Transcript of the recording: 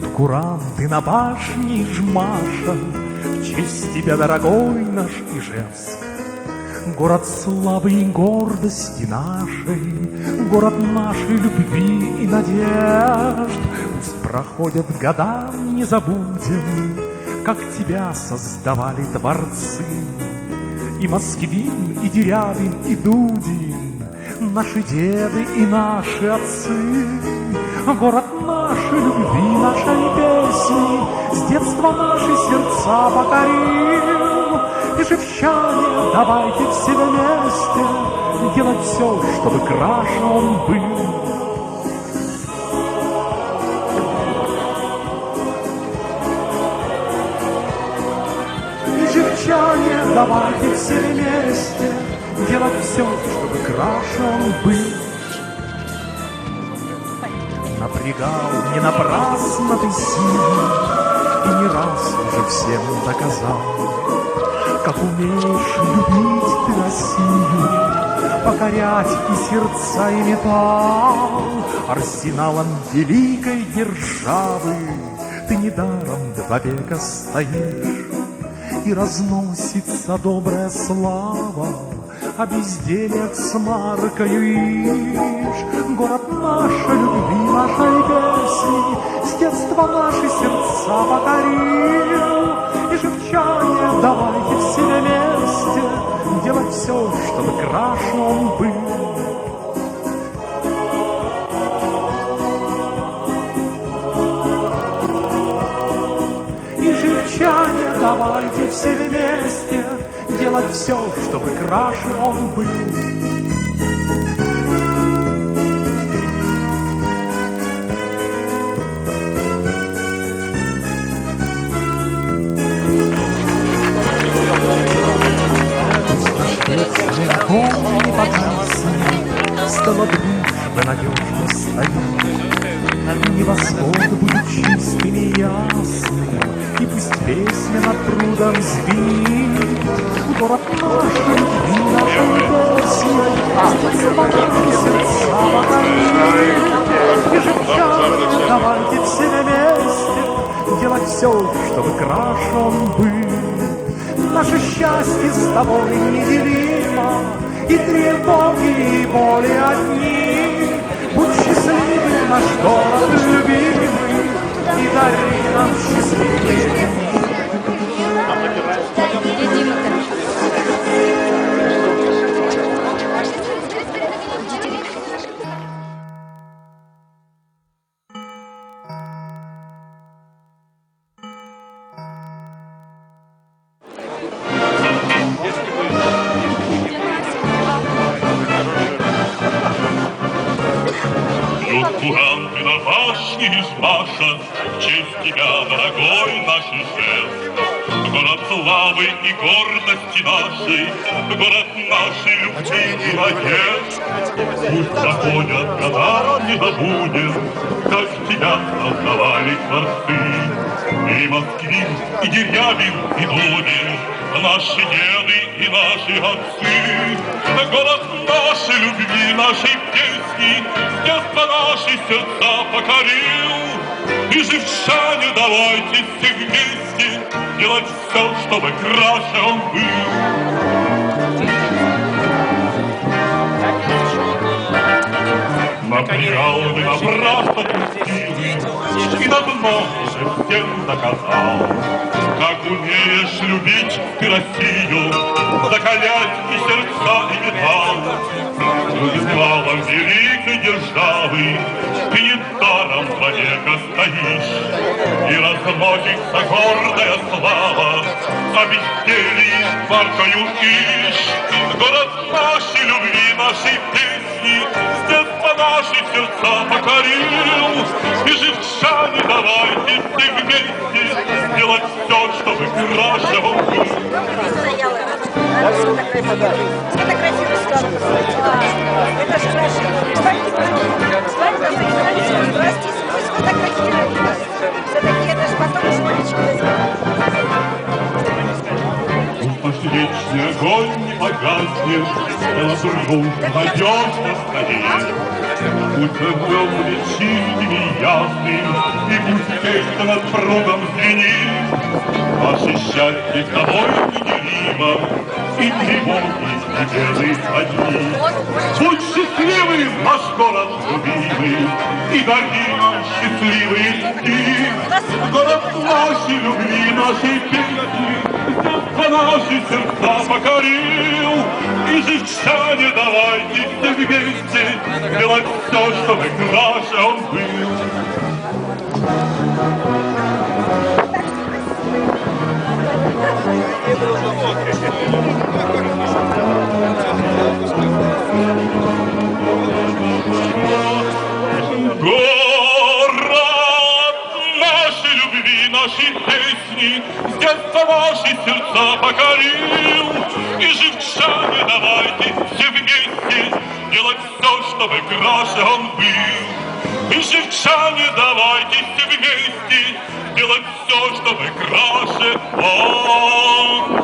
Бьют куранты на башне Ижмаша, в честь тебя, дорогой наш Ижевск. Город славы и гордости нашей, город нашей любви и надежд. Пусть проходят года, не забудем, как тебя создавали творцы. И Москвин, и Дерябин, и Дудин, наши деды и наши отцы. Город нашей любви, нашей песни, с детства наши сердца покорил. Ижевчане, давайте все вместе делать все, чтобы краше он был. Ижевчане, давайте все вместе делать все, чтобы краше он был. Напрягал не напрасно ты силы, и не раз уже всем доказал, как умеешь любить ты Россию, покорять и сердца, и металл. Арсеналом великой державы ты недаром 2 века стоишь, и разносится добрая слава о бездельях с маркою ишь. Город нашей любви, нашей песни, с детства наши сердца покорил. Ижевчане, давайте все вместе делать все, чтобы краше он был. Ижевчане, давайте все вместе делать все, чтобы краше он был. Не погасни, стала дружба надежно стоит. И восход будет чистым и ясным, и пусть песня над прудом звенит. Город нашей любви, нашей песни, детства наши сердца покорит. Ижевчане, давайте все вместе делать все, чтобы краше он был. Наше счастье с тобой неделимо, и тревоги, и боли одни. Будь счастливый, наш город любимый, и дари нам счастливые дни. Куранты на башне Ижмаша, в честь тебя, дорогой наш Ижевск. Город славы и гордости нашей, город нашей любви и надежд. Пусть проходят года, не забудем, как тебя создавали творцы. И Москвин, и Дерябин, и Дудин, наши деды и наши отцы. Город нашей любви, нашей песни, с детства наши сердца покорил. Ижевчане, давайте все вместе делать все, чтобы краше он был. Напрягал ты напрасно пустил, и давно уже всем доказал, как умеешь любить ты Россию, закалять и сердца, и металл. Звалом великой державы ты недаром 2 века стоишь, и разносится гордая слава о безделии маркою ишь. Город нашей любви, нашей песни, с детства наши сердца покорил. Ижевчане, давайте все вместе делать все, чтобы краше он был. Это красивый слава. Это же хорошо. Простите, вы сфотографировали нас. Все-таки это же потом школьнички. Пусть вечный огонь не погас, праздник, дружбу надежно стоит. Пусть он был чистым и ясным, и пусть песня над прудом звенит. Наше счастье с тобой неделимо, и тревоги не белые одни. Будь счастливый, наш город любимый, и дари нам счастливые дни. Город нашей любви, нашей песни, детство наши сердца покорил. И жичане, давайте все вместе делать все, чтобы краше он был. Город нашей любви, нашей песни, с детства наши сердца покорил. И живчане, давайте все вместе делать все, чтобы краше он был. И живчане, давайте все вместе делать все, чтобы краше он